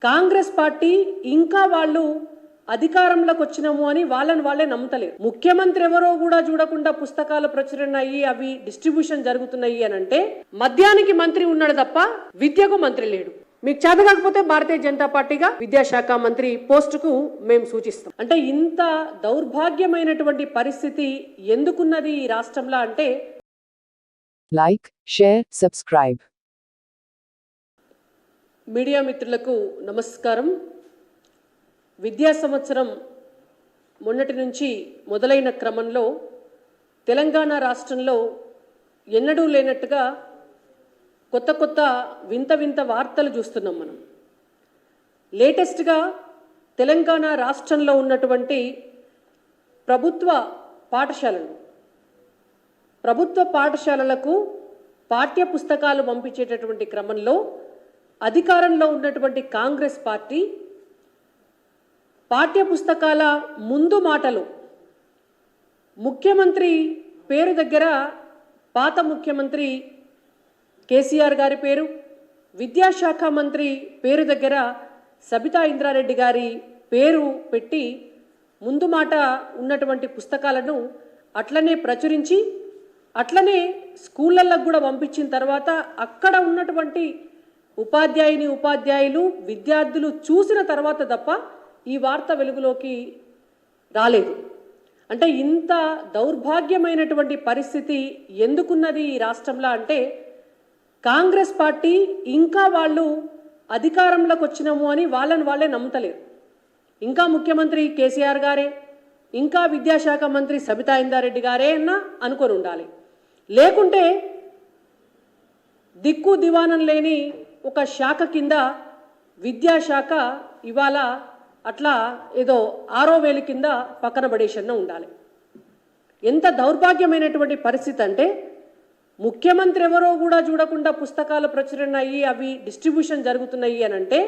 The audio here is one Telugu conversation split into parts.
కాంగ్రెస్ పార్టీ ఇంకా వాళ్ళు అధికారంలోకి వచ్చినాము అని వాళ్ళే నమ్ముతలేరు. ముఖ్యమంత్రి ఎవరో కూడా చూడకుండా పుస్తకాల ప్రచురణ అయ్యి అవి డిస్ట్రిబ్యూషన్ జరుగుతున్నాయి అని అంటే మద్యానికి మంత్రి ఉన్నాడు తప్ప విద్యకు మంత్రి లేడు. మీకు చేత కాకపోతే భారతీయ జనతా పార్టీగా విద్యాశాఖ మంత్రి పోస్టుకు మేము సూచిస్తాం. అంటే ఇంత దౌర్భాగ్యమైనటువంటి పరిస్థితి ఎందుకున్నది ఈ రాష్ట్రంలో అంటే లైక్, షేర్, సబ్స్క్రైబ్. మీడియా మిత్రులకు నమస్కారం. విద్యా సంవత్సరం మొన్నటి నుంచి మొదలైన క్రమంలో తెలంగాణ రాష్ట్రంలో ఎన్నడూ లేనట్టుగా కొత్త వింత వార్తలు చూస్తున్నాం మనం. లేటెస్ట్గా తెలంగాణ రాష్ట్రంలో ఉన్నటువంటి ప్రభుత్వ పాఠశాలలకు పాఠ్య పుస్తకాలు పంపించేటటువంటి క్రమంలో అధికారంలో ఉన్నటువంటి కాంగ్రెస్ పార్టీ పాఠ్య పుస్తకాల ముందు మాటలు ముఖ్యమంత్రి పేరు దగ్గర పాత ముఖ్యమంత్రి కేసీఆర్ గారి పేరు, విద్యాశాఖ మంత్రి పేరు దగ్గర సబితా ఇంద్రారెడ్డి గారి పేరు పెట్టి ముందు మాట ఉన్నటువంటి పుస్తకాలను అట్లనే ప్రచురించి అట్లనే స్కూళ్ళల్లో కూడా పంపించిన తర్వాత అక్కడ ఉన్నటువంటి ఉపాధ్యాయులు విద్యార్థులు చూసిన తర్వాత తప్ప ఈ వార్త వెలుగులోకి రాలేదు. అంటే ఇంత దౌర్భాగ్యమైనటువంటి పరిస్థితి ఎందుకున్నది ఈ రాష్ట్రంలో అంటే కాంగ్రెస్ పార్టీ ఇంకా వాళ్ళు అధికారంలోకి వచ్చినాము అని వాళ్ళే నమ్ముతలేరు. ఇంకా ముఖ్యమంత్రి కేసీఆర్ గారే, ఇంకా విద్యాశాఖ మంత్రి సబితా ఇంద్రారెడ్డి గారే అన్న అనుకొని ఉండాలి. లేకుంటే దిక్కు దివానం లేని ఒక శాఖ కింద విద్యాశాఖ ఇవాళ అట్లా ఏదో ఆరో వేలు కింద పక్కన పడేసన్న ఉండాలి. ఎంత దౌర్భాగ్యమైనటువంటి పరిస్థితి అంటే ముఖ్యమంత్రి ఎవరో కూడా చూడకుండా పుస్తకాల ప్రచురణ అయ్యి అవి డిస్ట్రిబ్యూషన్ జరుగుతున్నాయి అని అంటే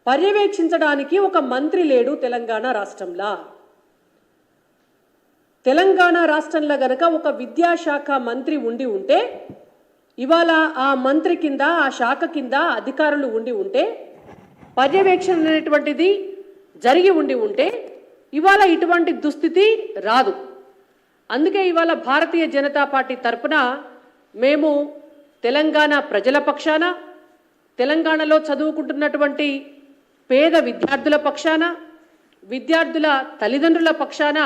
పర్యవేక్షించడానికి ఒక మంత్రి లేడు తెలంగాణ రాష్ట్రంలో. తెలంగాణ రాష్ట్రంలో గనక ఒక విద్యాశాఖ మంత్రి ఉండి ఉంటే ఇవాళ ఆ మంత్రి కింద ఆ శాఖ కింద అధికారులు ఉండి ఉంటే పర్యవేక్షణ అనేటువంటిది జరిగి ఉంటే ఇవాళ ఇటువంటి దుస్థితి రాదు. అందుకే ఇవాళ భారతీయ జనతా పార్టీ తరపున మేము తెలంగాణ ప్రజల పక్షాన, తెలంగాణలో చదువుకుంటున్నటువంటి పేద విద్యార్థుల పక్షాన, విద్యార్థుల తల్లిదండ్రుల పక్షాన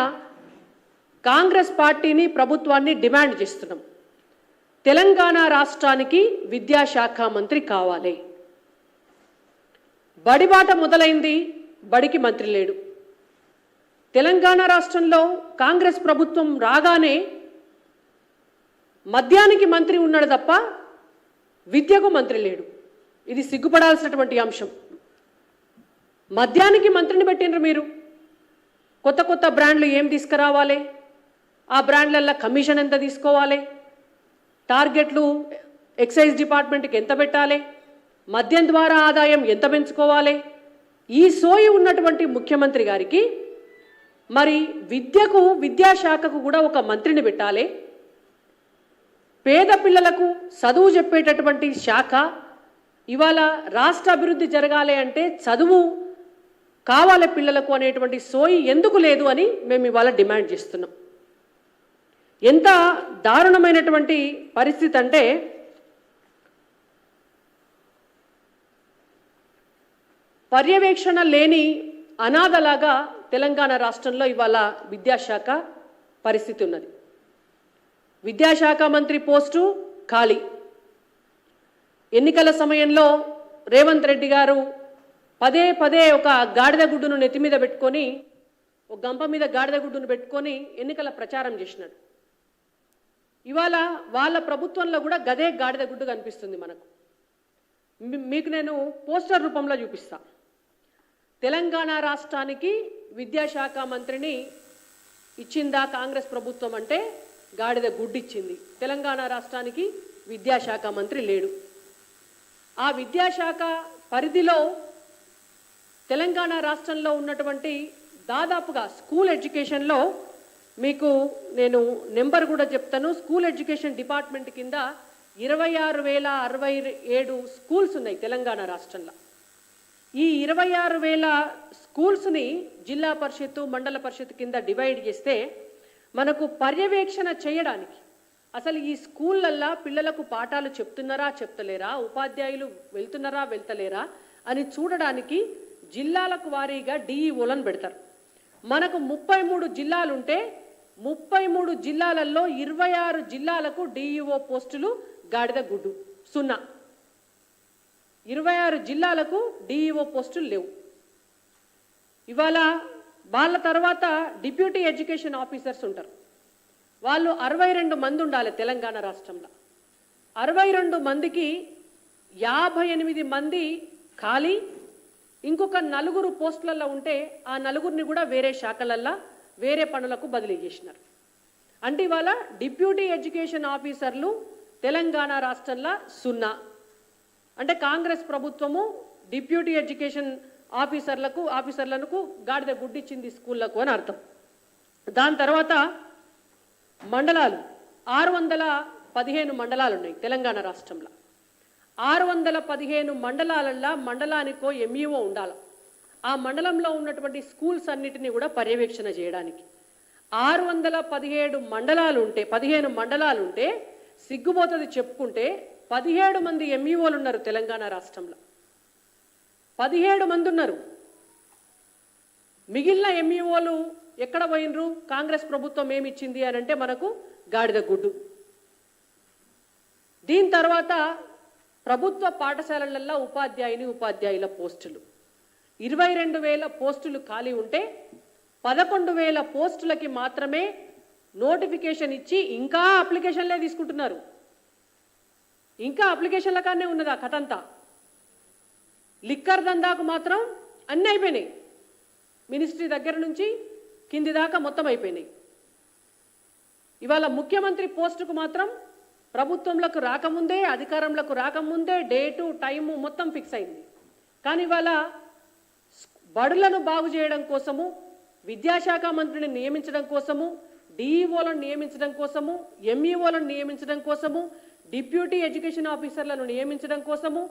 కాంగ్రెస్ పార్టీని ప్రభుత్వాన్ని డిమాండ్ చేస్తున్నాం. తెలంగాణ రాష్ట్రానికి విద్యాశాఖ మంత్రి కావాలి. బడిబాట మొదలైంది, బడికి మంత్రి లేడు. తెలంగాణ రాష్ట్రంలో కాంగ్రెస్ ప్రభుత్వం రాగానే మద్యానికి మంత్రి ఉన్నాడు తప్ప విద్యకు మంత్రి లేడు. ఇది సిగ్గుపడాల్సినటువంటి అంశం. మద్యానికి మంత్రిని పెట్టినరు మీరు. కొత్త బ్రాండ్లు ఏం తీసుకురావాలి, ఆ బ్రాండ్లల్లో కమిషన్ ఎంత తీసుకోవాలి, టార్గెట్లు ఎక్సైజ్ డిపార్ట్మెంట్కి ఎంత పెట్టాలి, మద్యం ద్వారా ఆదాయం ఎంత పెంచుకోవాలి, ఈ సోయి ఉన్నటువంటి ముఖ్యమంత్రి గారికి మరి విద్యకు విద్యాశాఖకు కూడా ఒక మంత్రిని పెట్టాలి. పేద పిల్లలకు చదువు చెప్పేటటువంటి శాఖ ఇవాళ రాష్ట్ర అభివృద్ధి జరగాలి అంటే చదువు కావాలి పిల్లలకు అనేటువంటి సోయి ఎందుకు లేదు అని మేము ఇవాళ డిమాండ్ చేస్తున్నాం. ఎంత దారుణమైనటువంటి పరిస్థితి అంటే పర్యవేక్షణ లేని అనాథలాగా తెలంగాణ రాష్ట్రంలో ఇవాళ విద్యాశాఖ పరిస్థితి ఉన్నది. విద్యాశాఖ మంత్రి పోస్టు ఖాళీ. ఎన్నికల సమయంలో రేవంత్ రెడ్డి గారు పదే ఒక గాడిద గుడ్డును నెత్తి మీద పెట్టుకొని, ఒక గంప మీద గాడిద గుడ్డును పెట్టుకొని ఎన్నికల ప్రచారం చేసినాడు. ఇవాళ వాళ్ళ ప్రభుత్వంలో కూడా గదే గాడిద గుడ్డు కనిపిస్తుంది మనకు. మీకు నేను పోస్టర్ రూపంలో చూపిస్తా. తెలంగాణ రాష్ట్రానికి విద్యాశాఖ మంత్రిని ఇచ్చిందా కాంగ్రెస్ ప్రభుత్వం అంటే గాడిద గుడ్డు ఇచ్చింది. తెలంగాణ రాష్ట్రానికి విద్యాశాఖ మంత్రి లేడు. ఆ విద్యాశాఖ పరిధిలో తెలంగాణ రాష్ట్రంలో ఉన్నటువంటి దాదాపుగా స్కూల్ ఎడ్యుకేషన్లో మీకు నేను నెంబర్ కూడా చెప్తాను. స్కూల్ ఎడ్యుకేషన్ డిపార్ట్మెంట్ కింద 26,067 స్కూల్స్ ఉన్నాయి తెలంగాణ రాష్ట్రంలో. ఈ 26,000 స్కూల్స్ని జిల్లా పరిషత్తు మండల పరిషత్ కింద డివైడ్ చేస్తే మనకు పర్యవేక్షణ చేయడానికి అసలు ఈ స్కూళ్ళల్లో పిల్లలకు పాఠాలు చెప్తున్నారా చెప్తలేరా, ఉపాధ్యాయులు వెళ్తున్నారా వెళ్తలేరా అని చూడడానికి జిల్లాలకు వారీగా డిఈఓలను పెడతారు. మనకు 33 జిల్లాలుంటే 33 జిల్లాలలో 26 జిల్లాలకు డిఈఓ పోస్టులు గాడిద గుడ్డు 0. 26 జిల్లాలకు డిఈఓ పోస్టులు లేవు. ఇవాళ వాళ్ళ తర్వాత డిప్యూటీ ఎడ్యుకేషన్ ఆఫీసర్స్ ఉంటారు. వాళ్ళు 62 మంది ఉండాలి తెలంగాణ రాష్ట్రంలో. 62 మందికి 58 మంది ఖాళీ, ఇంకొక 4 పోస్టులలో ఉంటే ఆ 4ని కూడా వేరే శాఖలల్లో వేరే పనులకు బదిలీ చేసినారు. అంటే ఇవాళ డిప్యూటీ ఎడ్యుకేషన్ ఆఫీసర్లు తెలంగాణ రాష్ట్రంలో 0. అంటే కాంగ్రెస్ ప్రభుత్వము డిప్యూటీ ఎడ్యుకేషన్ ఆఫీసర్లకు గాడిద గుడ్డిచ్చింది స్కూళ్లకు అని అర్థం. దాని తర్వాత మండలాలు 615 మండలాలు ఉన్నాయి తెలంగాణ రాష్ట్రంలో. 615 మండలాలల్లో మండలానికో ఎంఈఓ ఉండాలి. ఆ మండలంలో ఉన్నటువంటి స్కూల్స్ అన్నిటినీ కూడా పర్యవేక్షణ చేయడానికి 617 15 మండలాలు ఉంటే సిగ్గుపోతుంది చెప్పుకుంటే 17 మంది ఎంఈఓలు ఉన్నారు తెలంగాణ రాష్ట్రంలో. 17 మంది ఉన్నారు. మిగిలిన ఎంఈఓలు ఎక్కడ పోయినరు? కాంగ్రెస్ ప్రభుత్వం ఏమిచ్చింది అని అంటే మనకు గాడిద గుడ్డు. దీని తర్వాత ప్రభుత్వ పాఠశాలలలో ఉపాధ్యాయుల పోస్టులు 22,000 పోస్టులు ఖాళీ ఉంటే 11,000 పోస్టులకి మాత్రమే నోటిఫికేషన్ ఇచ్చి ఇంకా అప్లికేషన్లే తీసుకుంటున్నారు. ఇంకా అప్లికేషన్ల కానే ఉన్నది ఆ కథ అంతా. లిక్కర్ దందాకు మాత్రం అన్నీ అయిపోయినాయి. మినిస్ట్రీ దగ్గర నుంచి కింది దాకా మొత్తం అయిపోయినాయి. ఇవాళ ముఖ్యమంత్రి పోస్టుకు మాత్రం ప్రభుత్వంలోకి రాకముందే, అధికారంలోకి రాకముందే డేటు టైము మొత్తం ఫిక్స్ అయింది. కానీ ఇవాళ బడులను బాగు చేయడం కోసము, విద్యాశాఖ మంత్రిని నియమించడం కోసము, డిఈఓలను నియమించడం కోసము, ఎంఈఓలను నియమించడం కోసము, డిప్యూటీ ఎడ్యుకేషన్ ఆఫీసర్లను నియమించడం కోసము,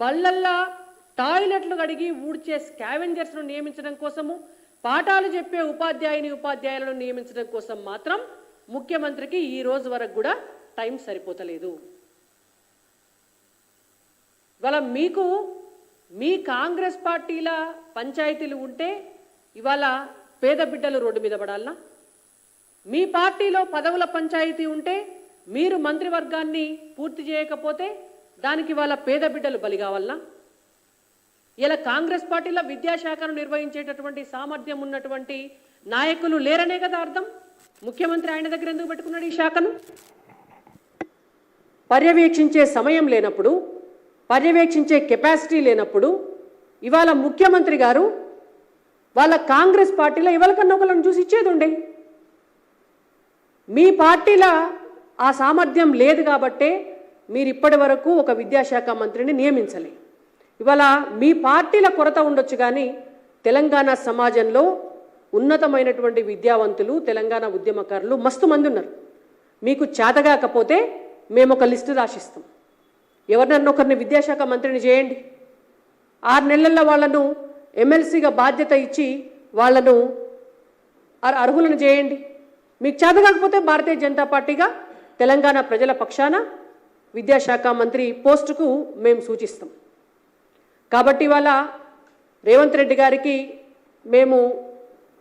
బళ్ళల్లా టాయిలెట్లు కడిగి ఊడ్చే స్కావెంజర్స్ను నియమించడం కోసము, పాఠాలు చెప్పే ఉపాధ్యాయులను నియమించడం కోసం మాత్రం ముఖ్యమంత్రికి ఈ రోజు వరకు కూడా టైం సరిపోతలేదు. ఇవాళ మీకు మీ కాంగ్రెస్ పార్టీల పంచాయతీలు ఉంటే ఇవాళ పేద బిడ్డలు రోడ్డు మీద పడాలనా? మీ పార్టీలో పదవుల పంచాయతీ ఉంటే మీరు మంత్రివర్గాన్ని పూర్తి చేయకపోతే దానికి వాళ్ళ పేద బిడ్డలు బలి కావాలనా? ఇలా కాంగ్రెస్ పార్టీలో విద్యాశాఖను నిర్వహించేటటువంటి సామర్థ్యం ఉన్నటువంటి నాయకులు లేరనే కదా అర్థం. ముఖ్యమంత్రి ఆయన దగ్గర ఎందుకు పెట్టుకున్నాడు ఈ శాఖను? పర్యవేక్షించే సమయం లేనప్పుడు, పర్యవేక్షించే కెపాసిటీ లేనప్పుడు ఇవాళ ముఖ్యమంత్రి గారు వాళ్ళ కాంగ్రెస్ పార్టీలో ఎవరికన్నా ఒకళ్ళని చూసి ఇచ్చేది ఉండే. మీ పార్టీలో ఆ సామర్థ్యం లేదు కాబట్టే మీరు ఇప్పటి వరకు ఒక విద్యాశాఖ మంత్రిని నియమించలే. ఇవాళ మీ పార్టీల కొరత ఉండొచ్చు కానీ తెలంగాణ సమాజంలో ఉన్నతమైనటువంటి విద్యావంతులు, తెలంగాణ ఉద్యమకారులు మస్తు మంది ఉన్నారు. మీకు చేతగాకపోతే మేము ఒక లిస్టు రాసిస్తాం. ఎవరినన్నా ఒకరిని విద్యాశాఖ మంత్రిని చేయండి. 6 నెలల్లో వాళ్ళను ఎమ్మెల్సీగా బాధ్యత ఇచ్చి వాళ్ళను అర్హులను చేయండి. మీకు చేతగాకపోతే భారతీయ జనతా పార్టీగా తెలంగాణ ప్రజల పక్షాన విద్యాశాఖ మంత్రి పోస్టుకు మేము సూచిస్తాం. కాబట్టి ఇవాళ రేవంత్ రెడ్డి గారికి మేము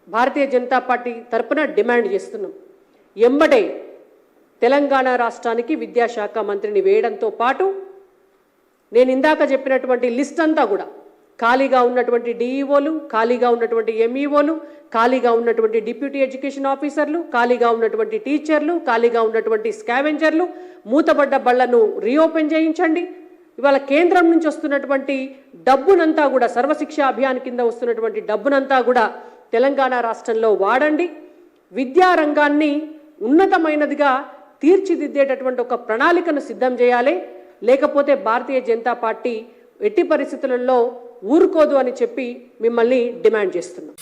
భారతీయ జనతా పార్టీ తరపున డిమాండ్ చేస్తున్నాం. ఎంబడే తెలంగాణ రాష్ట్రానికి విద్యాశాఖ మంత్రిని వేయడంతో పాటు నేను ఇందాక చెప్పినటువంటి లిస్ట్ అంతా కూడా ఖాళీగా ఉన్నటువంటి డిఈఓలు, ఖాళీగా ఉన్నటువంటి ఎంఈఓలు, ఖాళీగా ఉన్నటువంటి డిప్యూటీ ఎడ్యుకేషన్ ఆఫీసర్లు, ఖాళీగా ఉన్నటువంటి టీచర్లు, ఖాళీగా ఉన్నటువంటి స్కావెంజర్లు, మూతబడ్డ బళ్లను రీఓపెన్ చేయించండి. ఇవాళ కేంద్రం నుంచి వస్తున్నటువంటి డబ్బునంతా కూడా సర్వశిక్ష అభియాన్ కింద వస్తున్నటువంటి డబ్బునంతా కూడా తెలంగాణ రాష్ట్రంలో వాడండి. విద్యారంగాన్ని ఉన్నతమైనదిగా తీర్చిదిద్దేటటువంటి ఒక ప్రణాళికను సిద్ధం చేయాలి. లేకపోతే భారతీయ జనతా పార్టీ ఎట్టి పరిస్థితులలో ఊరుకోదు అని చెప్పి మిమ్మల్ని డిమాండ్ చేస్తున్నాం.